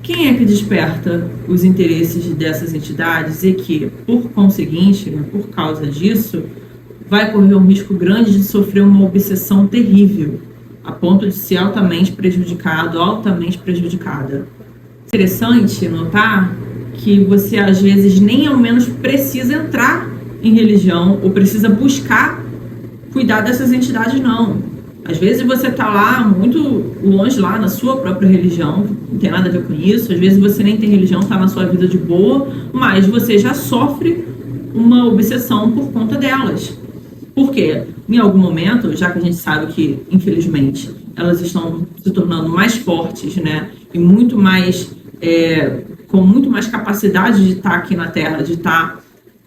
Quem é que desperta os interesses dessas entidades e que, por conseguinte, né, por causa disso, vai correr um risco grande de sofrer uma obsessão terrível, a ponto de ser altamente prejudicado, altamente prejudicada. Interessante notar que você, às vezes, nem ao menos precisa entrar em religião ou precisa buscar cuidar dessas entidades, não. Às vezes você está lá muito longe lá na sua própria religião, não tem nada a ver com isso. Às vezes você nem tem religião, está na sua vida de boa, mas você já sofre uma obsessão por conta delas. Por quê? Em algum momento, já que a gente sabe que, infelizmente, elas estão se tornando mais fortes, né? E muito mais, com muito mais capacidade de estar aqui na Terra, de estar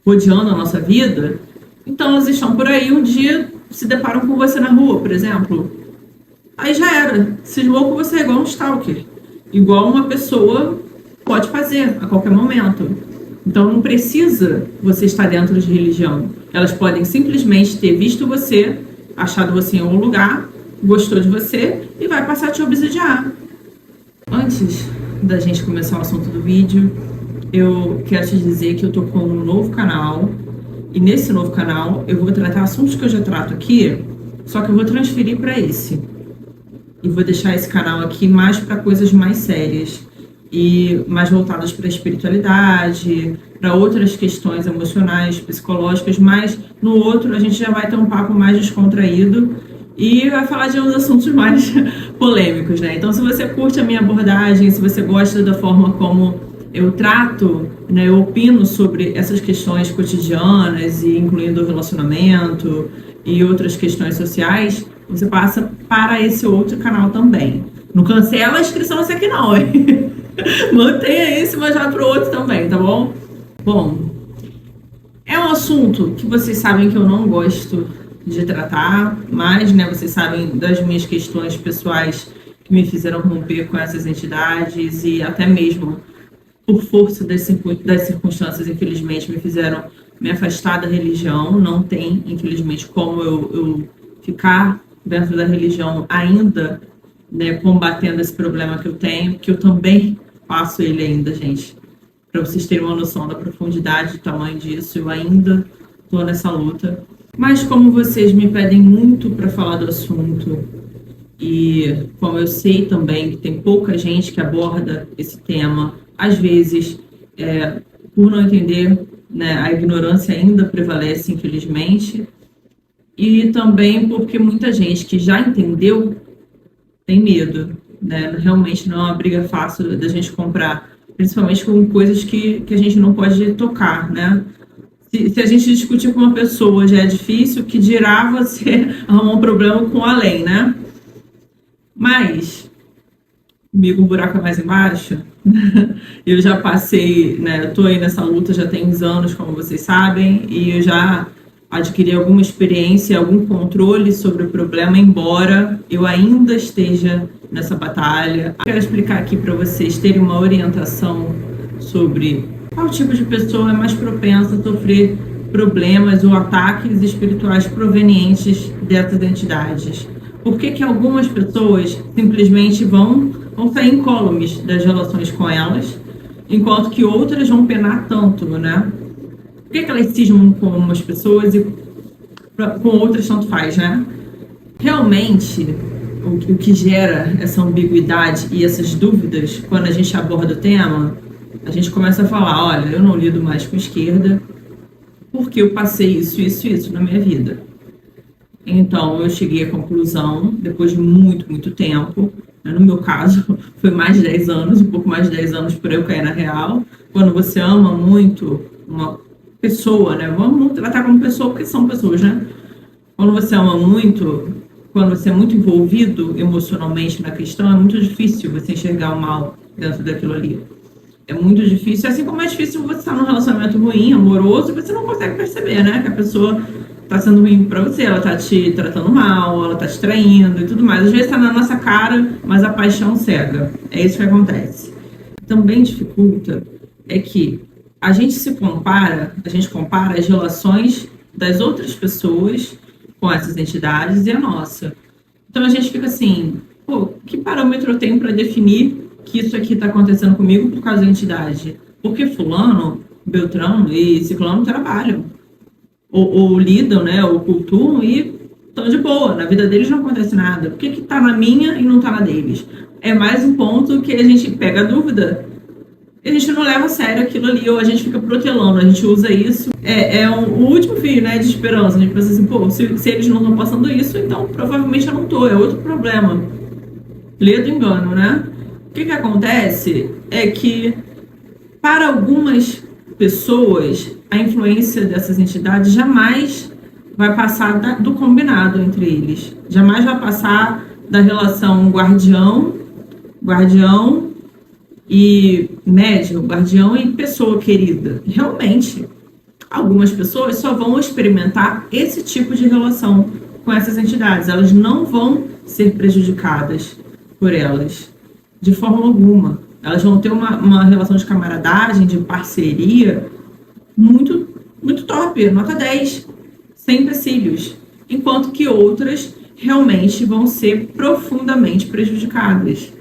rodeando a nossa vida, então elas estão por aí, um dia se deparam com você na rua, por exemplo, aí já era, cismou com você igual um stalker, igual uma pessoa pode fazer a qualquer momento. Então não precisa você estar dentro de religião, elas podem simplesmente ter visto você, achado você em algum lugar, gostou de você e vai passar a te obsidiar. Antes da gente começar o assunto do vídeo, eu quero te dizer que eu tô com um novo canal. E nesse novo canal eu vou tratar assuntos que eu já trato aqui, só que eu vou transferir para esse. E vou deixar esse canal aqui mais para coisas mais sérias e mais voltadas para a espiritualidade, para outras questões emocionais, psicológicas, mas no outro a gente já vai ter um papo mais descontraído e vai falar de uns assuntos mais polêmicos, né? Então, se você curte a minha abordagem, se você gosta da forma como eu trato, né, eu opino sobre essas questões cotidianas, e incluindo o relacionamento e outras questões sociais, você passa para esse outro canal também. Não cancela a inscrição esse aqui não, hein? Mantenha esse, mas vai para o outro também, tá bom? Bom, é um assunto que vocês sabem que eu não gosto de tratar, mas, né, vocês sabem das minhas questões pessoais que me fizeram romper com essas entidades e até mesmo por força das circunstâncias, infelizmente, me fizeram me afastar da religião. Não tem, infelizmente, como eu ficar dentro da religião ainda, né, combatendo esse problema que eu tenho, que eu também passo ele ainda, gente. Para vocês terem uma noção da profundidade, do tamanho disso, eu ainda estou nessa luta. Mas como vocês me pedem muito para falar do assunto, e como eu sei também que tem pouca gente que aborda esse tema, às vezes, por não entender, né, a ignorância ainda prevalece, infelizmente, e também porque muita gente que já entendeu tem medo, né? Realmente não é uma briga fácil da gente comprar, principalmente com coisas que a gente não pode tocar, né? Se a gente discutir com uma pessoa já é difícil, que dirá você arrumar um problema com a lei, né? Mas comigo o buraco é mais embaixo. Eu já passei, né? Eu tô aí nessa luta já tem uns anos, como vocês sabem, e eu já adquiri alguma experiência, algum controle sobre o problema, embora eu ainda esteja nessa batalha. Quero explicar aqui para vocês terem uma orientação sobre qual tipo de pessoa é mais propensa a sofrer problemas ou ataques espirituais provenientes dessas entidades. Por que algumas pessoas simplesmente vão sair incólumes das relações com elas, enquanto que outras vão penar tanto, né? Por que elas cismam com umas pessoas e com outras tanto faz, né? Realmente, o que gera essa ambiguidade e essas dúvidas, quando a gente aborda o tema, a gente começa a falar, olha, eu não lido mais com esquerda, porque eu passei isso na minha vida. Então, eu cheguei à conclusão, depois de muito tempo, né, no meu caso, foi mais de 10 anos, um pouco mais de 10 anos para eu cair na real. Quando você ama muito uma pessoa, né? Vamos tratar como pessoa, porque são pessoas, né? Quando você ama muito, quando você é muito envolvido emocionalmente na questão, é muito difícil você enxergar o mal dentro daquilo ali. É muito difícil, assim como é difícil você estar num relacionamento ruim, amoroso, e você não consegue perceber, né? Que a pessoa tá sendo ruim pra você, ela tá te tratando mal, ela tá te traindo e tudo mais. Às vezes tá na nossa cara, mas a paixão cega. É isso que acontece. Também dificulta é que a gente compara as relações das outras pessoas com essas entidades e a nossa. Então a gente fica assim, pô, que parâmetro eu tenho para definir que isso aqui está acontecendo comigo por causa da entidade. Porque fulano, Beltrano e Ciclano trabalham. Ou lidam, né? Ou cultuam e estão de boa. Na vida deles não acontece nada. Por que está na minha e não está na deles? É mais um ponto que a gente pega a dúvida. A gente não leva a sério aquilo ali, ou a gente fica protelando, a gente usa isso. O último fio, né, de esperança. A gente pensa assim, pô, se eles não estão passando isso, então provavelmente eu não estou, é outro problema. Lê do engano, né? O que acontece é que, para algumas pessoas, a influência dessas entidades jamais vai passar do combinado entre eles. Jamais vai passar da relação guardião e médium, guardião e pessoa querida. Realmente, algumas pessoas só vão experimentar esse tipo de relação com essas entidades. Elas não vão ser prejudicadas por elas, de forma alguma. Elas vão ter uma relação de camaradagem, de parceria, muito, muito top, nota 10, sem empecilhos. Enquanto que outras realmente vão ser profundamente prejudicadas.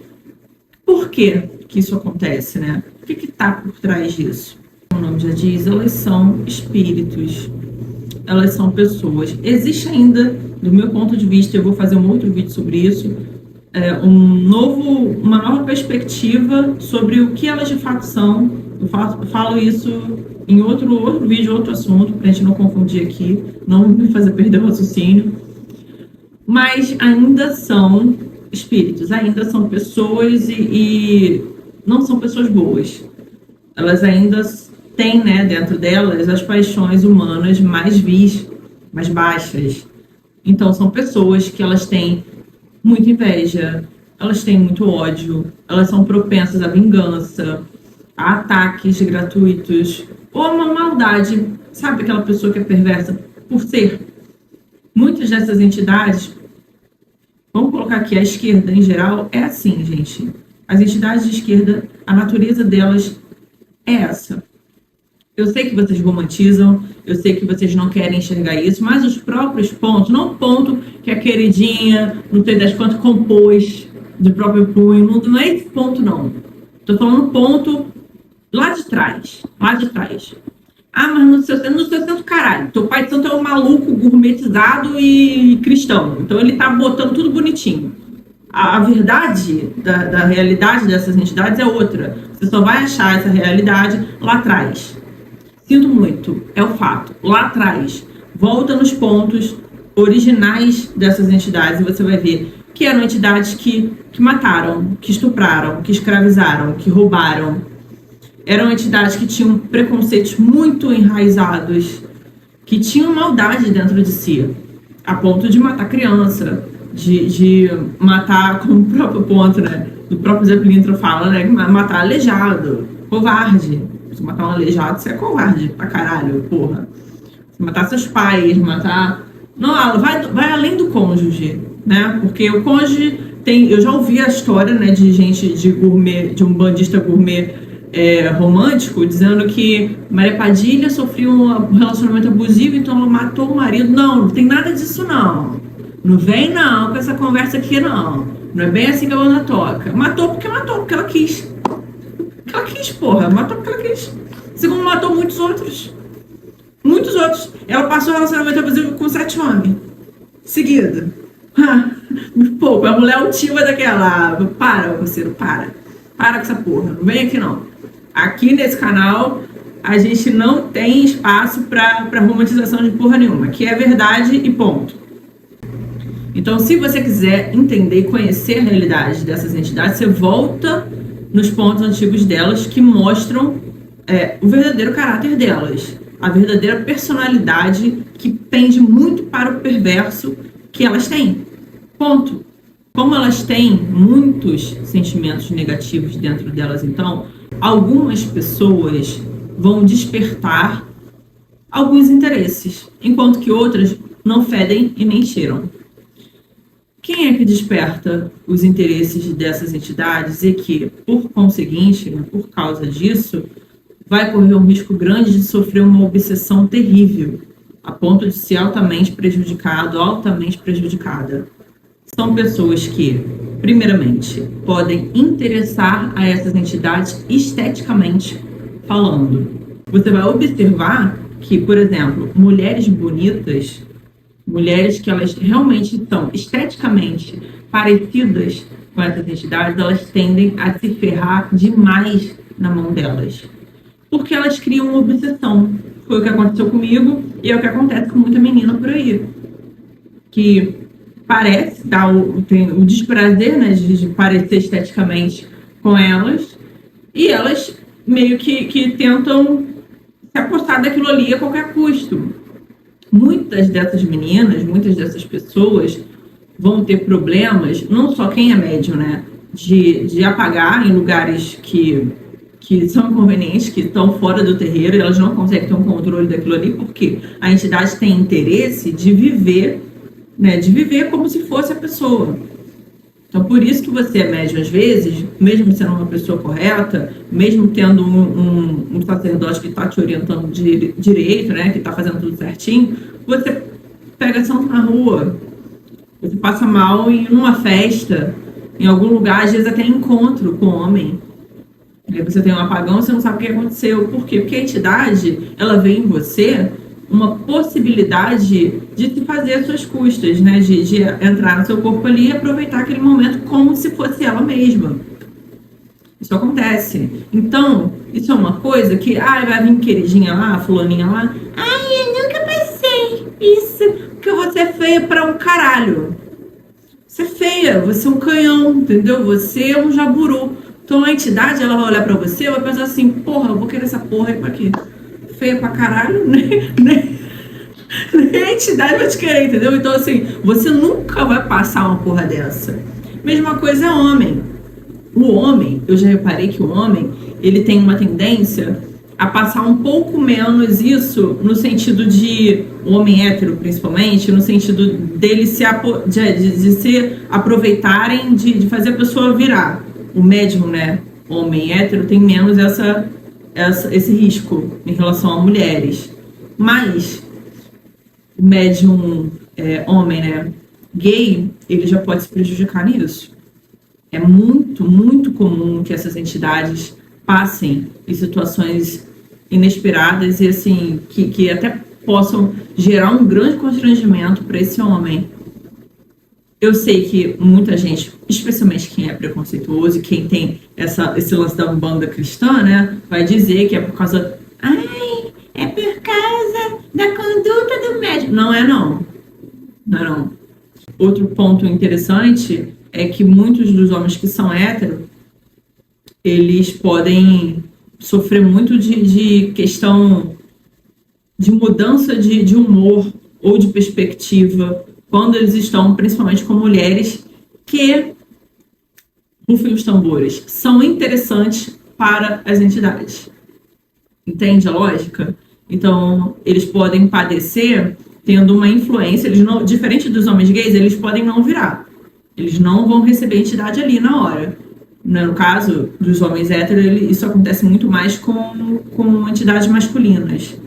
Por quê que isso acontece, né? O que está por trás disso? O nome já diz, elas são espíritos, elas são pessoas. Existe ainda, do meu ponto de vista, eu vou fazer um outro vídeo sobre isso, uma nova perspectiva sobre o que elas de fato são. Eu falo isso em outro vídeo, outro assunto, para a gente não confundir aqui, não me fazer perder o raciocínio. Mas ainda são espíritos, ainda são pessoas e não são pessoas boas. Elas ainda têm, né, dentro delas as paixões humanas mais vis, mais baixas. Então são pessoas que elas têm muita inveja, elas têm muito ódio, elas são propensas à vingança, a ataques gratuitos, ou a uma maldade. Sabe aquela pessoa que é perversa por ser? Muitas dessas entidades, vamos colocar aqui a esquerda em geral, é assim, gente. As entidades de esquerda, a natureza delas é essa. Eu sei que vocês romantizam, eu sei que vocês não querem enxergar isso, mas os próprios pontos, não o ponto que a queridinha, não sei das quantas, compôs de próprio punho, não é esse ponto, não. Estou falando ponto lá de trás, lá de trás. Ah, mas no seu centro, caralho, teu pai de santo é um maluco gourmetizado e cristão, então ele tá botando tudo bonitinho. A verdade da realidade dessas entidades é outra. Você só vai achar essa realidade lá atrás. Sinto muito, é o fato. Lá atrás, volta nos pontos originais dessas entidades e você vai ver que eram entidades que mataram, que estupraram, que escravizaram, que roubaram. Eram entidades que tinham preconceitos muito enraizados, que tinham maldade dentro de si, a ponto de matar criança, de matar, como o próprio ponto, né, do próprio Zé Pilintra fala, né, matar aleijado, covarde. Se matar um aleijado, você é covarde pra caralho, porra. Se matar seus pais, matar... Não, vai além do cônjuge, né? Porque o cônjuge tem... Eu já ouvi a história, né, de gente de gourmet, de um bandista gourmet romântico, dizendo que Maria Padilha sofreu um relacionamento abusivo, então ela matou o marido. Não tem nada disso, não. Não vem, não, com essa conversa aqui, não. Não é bem assim que a banda toca. Matou porque ela quis. Ela quis, porra. Matou porque ela quis. Segundo, matou muitos outros. Muitos outros. Ela passou o relacionamento abusivo com 7 homens. Seguida. Pô, a mulher altiva daquela. Para, parceiro, para. Para com essa porra. Não vem aqui, não. Aqui nesse canal, a gente não tem espaço pra romantização de porra nenhuma. Aqui é verdade e ponto. Então, se você quiser entender e conhecer a realidade dessas entidades, você volta nos pontos antigos delas que mostram o verdadeiro caráter delas, a verdadeira personalidade que pende muito para o perverso que elas têm. Ponto. Como elas têm muitos sentimentos negativos dentro delas, então, algumas pessoas vão despertar alguns interesses, enquanto que outras não fedem e nem cheiram. Quem é que desperta os interesses dessas entidades e que, por conseguinte, por causa disso, vai correr um risco grande de sofrer uma obsessão terrível, a ponto de ser altamente prejudicado, altamente prejudicada? São pessoas que primeiramente, podem interessar a essas entidades esteticamente falando. Você vai observar que, por exemplo, mulheres bonitas, mulheres que elas realmente são esteticamente parecidas com essas entidades, elas tendem a se ferrar demais na mão delas. Porque elas criam uma obsessão. Foi o que aconteceu comigo e é o que acontece com muita menina por aí. Que parece, tem o desprazer, né, de parecer esteticamente com elas, e elas meio que tentam se apostar daquilo ali a qualquer custo. Muitas dessas meninas, muitas dessas pessoas vão ter problemas, não só quem é médium, né, de apagar em lugares que são inconvenientes, que estão fora do terreiro, e elas não conseguem ter um controle daquilo ali, porque a entidade tem interesse de viver, né, de viver como se fosse a pessoa. Então, por isso que você é médium às vezes, mesmo sendo uma pessoa correta, mesmo tendo um sacerdote que está te orientando direito, né, que está fazendo tudo certinho, você pega santo na rua, você passa mal em uma festa, em algum lugar, às vezes até encontro com homem. Aí você tem um apagão, você não sabe o que aconteceu. Por quê? Porque a entidade, ela vê em você uma possibilidade de se fazer às suas custas, né? De entrar no seu corpo ali e aproveitar aquele momento como se fosse ela mesma. Isso acontece. Então, isso é uma coisa que, vai vir queridinha lá, fulaninha lá. Eu nunca pensei isso, porque você é feia pra um caralho. Você é feia, você é um canhão, entendeu? Você é um jaburu. Então a entidade, ela vai olhar pra você e vai pensar assim, porra, eu vou querer essa porra aí pra quê? Feia pra caralho, nem a entidade vai te querer, entendeu? Então assim, você nunca vai passar uma porra dessa. Mesma coisa é homem. O homem, eu já reparei que o homem, ele tem uma tendência a passar um pouco menos isso no sentido de, o homem hétero principalmente, no sentido dele de se aproveitarem de fazer a pessoa virar. O médium, né, homem hétero, tem menos esse risco em relação a mulheres. Mas o médium homem, né, gay, ele já pode se prejudicar nisso. É muito, muito comum que essas entidades passem em situações inesperadas e assim, que até possam gerar um grande constrangimento para esse homem. Eu sei que muita gente, especialmente quem é preconceituoso e quem tem esse lance da Umbanda cristã, né, vai dizer que é por causa... é por causa da conduta do médium. Não é não. Não é não. Outro ponto interessante é que muitos dos homens que são héteros, eles podem sofrer muito de questão de mudança de humor ou de perspectiva quando eles estão, principalmente com mulheres que, rufem os tambores, são interessantes para as entidades. Entende a lógica? Então, eles podem padecer tendo uma influência, eles não, diferente dos homens gays, eles podem não virar. Eles não vão receber entidade ali na hora. No caso dos homens héteros, isso acontece muito mais com entidades masculinas.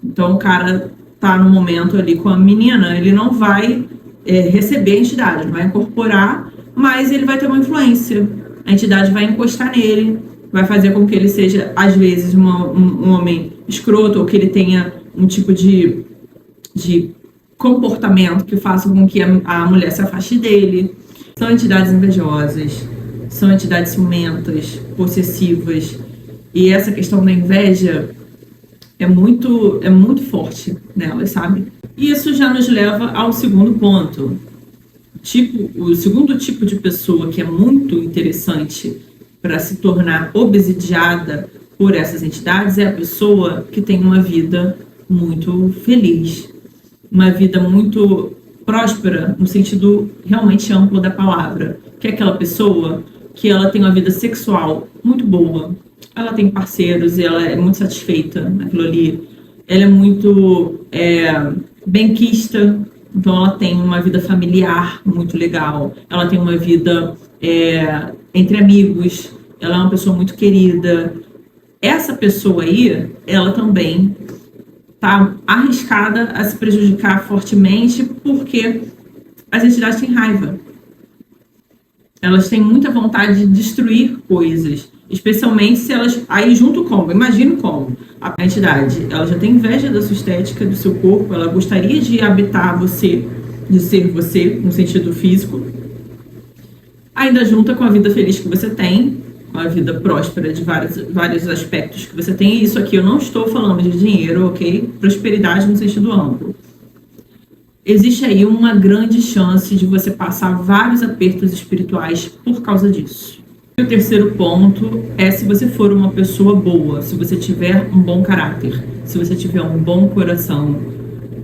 Então, o cara tá no momento ali com a menina, ele não vai receber a entidade, ele vai incorporar, mas ele vai ter uma influência. A entidade vai encostar nele, vai fazer com que ele seja, às vezes, um homem escroto, ou que ele tenha um tipo de comportamento que faça com que a mulher se afaste dele. São entidades invejosas, são entidades ciumentas, possessivas, e essa questão da inveja é muito forte nelas, sabe? E isso já nos leva ao segundo ponto. O segundo tipo de pessoa que é muito interessante para se tornar obsidiada por essas entidades é a pessoa que tem uma vida muito feliz, uma vida muito próspera, no sentido realmente amplo da palavra, que é aquela pessoa que ela tem uma vida sexual muito boa, ela tem parceiros e ela é muito satisfeita naquilo ali, ela é muito benquista, então ela tem uma vida familiar muito legal, ela tem uma vida entre amigos, ela é uma pessoa muito querida. Essa pessoa aí, ela também está arriscada a se prejudicar fortemente porque as entidades têm raiva. Elas têm muita vontade de destruir coisas, especialmente se elas... Aí junto como? Imagino como. A entidade, ela já tem inveja da sua estética, do seu corpo, ela gostaria de habitar você, de ser você, no sentido físico. Ainda junta com a vida feliz que você tem, com a vida próspera de vários aspectos que você tem. E isso aqui eu não estou falando de dinheiro, ok? Prosperidade no sentido amplo. Existe aí uma grande chance de você passar vários apertos espirituais por causa disso. E o terceiro ponto é se você for uma pessoa boa, se você tiver um bom caráter, se você tiver um bom coração,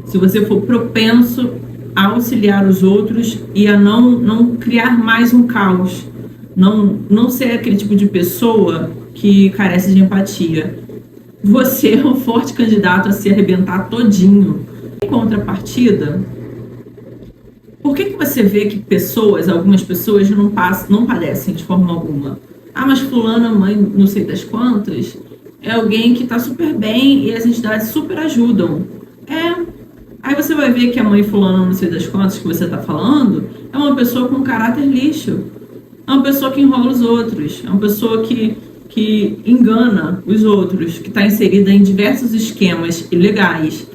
se você for propenso a auxiliar os outros e a não criar mais um caos, não ser aquele tipo de pessoa que carece de empatia. Você é um forte candidato a se arrebentar todinho. Em contrapartida, por que você vê que algumas pessoas não padecem de forma alguma? Ah, mas fulana, mãe, não sei das quantas, é alguém que está super bem e as entidades super ajudam. Aí você vai ver que a mãe fulana, não sei das quantas que você está falando, é uma pessoa com caráter lixo. É uma pessoa que enrola os outros. É uma pessoa que engana os outros, que está inserida em diversos esquemas ilegais,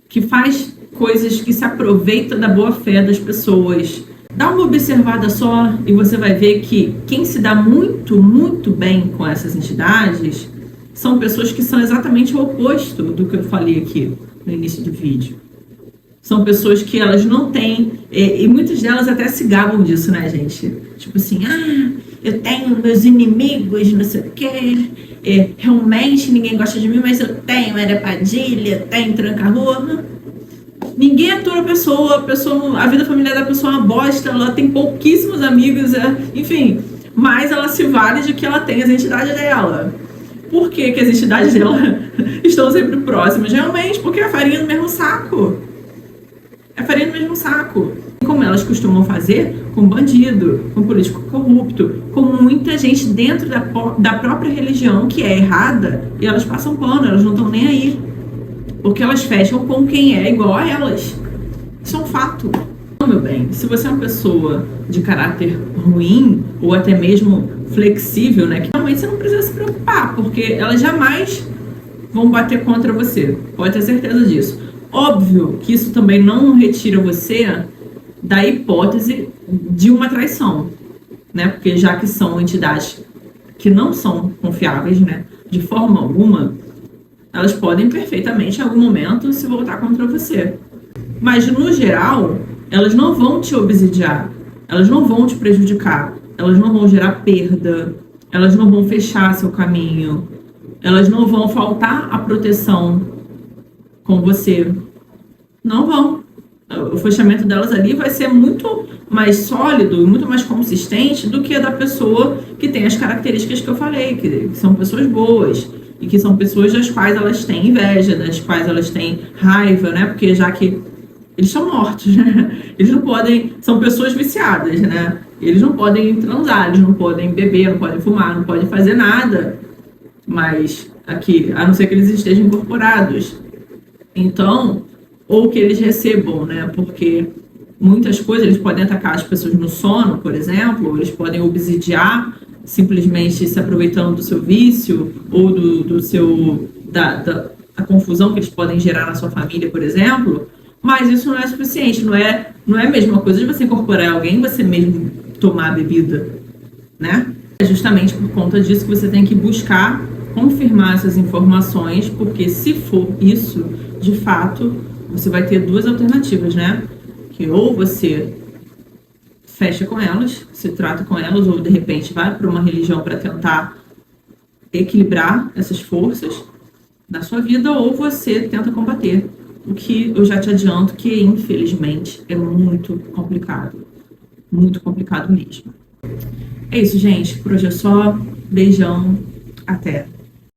que faz coisas que se aproveita da boa fé das pessoas. Dá uma observada só e você vai ver que quem se dá muito, muito bem com essas entidades são pessoas que são exatamente o oposto do que eu falei aqui no início do vídeo. São pessoas que elas não têm, e muitas delas até se gabam disso, né, gente? Tipo assim, eu tenho meus inimigos, não sei o quê, realmente ninguém gosta de mim, mas eu tenho Era Padilha, eu tenho Tranca-Rua. Ninguém atura a pessoa, a vida familiar da pessoa é uma bosta, ela tem pouquíssimos amigos, enfim, mas ela se vale de que ela tem as entidades dela. Por que as entidades dela estão sempre próximas? Realmente, porque é a farinha do mesmo saco. É farinha do mesmo saco. Como elas costumam fazer com bandido, com político corrupto, com muita gente dentro da própria religião que é errada, e elas passam pano, elas não estão nem aí. Porque elas fecham com quem é igual a elas. Isso é um fato. Então, meu bem, se você é uma pessoa de caráter ruim, ou até mesmo flexível, né, que realmente você não precisa se preocupar, porque elas jamais vão bater contra você. Pode ter certeza disso. Óbvio que isso também não retira você da hipótese de uma traição, né? Porque já que são entidades que não são confiáveis, né, de forma alguma, elas podem perfeitamente em algum momento se voltar contra você. Mas no geral, elas não vão te obsidiar, elas não vão te prejudicar, elas não vão gerar perda, elas não vão fechar seu caminho, elas não vão faltar a proteção com você. Não vão. O fechamento delas ali vai ser muito mais sólido e muito mais consistente do que a da pessoa que tem as características que eu falei, que são pessoas boas e que são pessoas das quais elas têm inveja, das quais elas têm raiva, né? Porque já que eles são mortos, né? Eles não podem... São pessoas viciadas, né? Eles não podem transar, eles não podem beber, não podem fumar, não podem fazer nada. Mas aqui, a não ser que eles estejam incorporados. Então, ou que eles recebam, né? Porque muitas coisas, eles podem atacar as pessoas no sono, por exemplo, ou eles podem obsidiar, simplesmente se aproveitando do seu vício, ou da confusão que eles podem gerar na sua família, por exemplo. Mas isso não é suficiente, não é a mesma coisa de você incorporar alguém e você mesmo tomar a bebida, né? É justamente por conta disso que você tem que buscar confirmar essas informações, porque se for isso, de fato, você vai ter duas alternativas, né? Que ou você fecha com elas, se trata com elas, ou de repente vai para uma religião para tentar equilibrar essas forças na sua vida, ou você tenta combater. O que eu já te adianto que, infelizmente, é muito complicado mesmo. É isso, gente. Por hoje é só. Beijão. Até.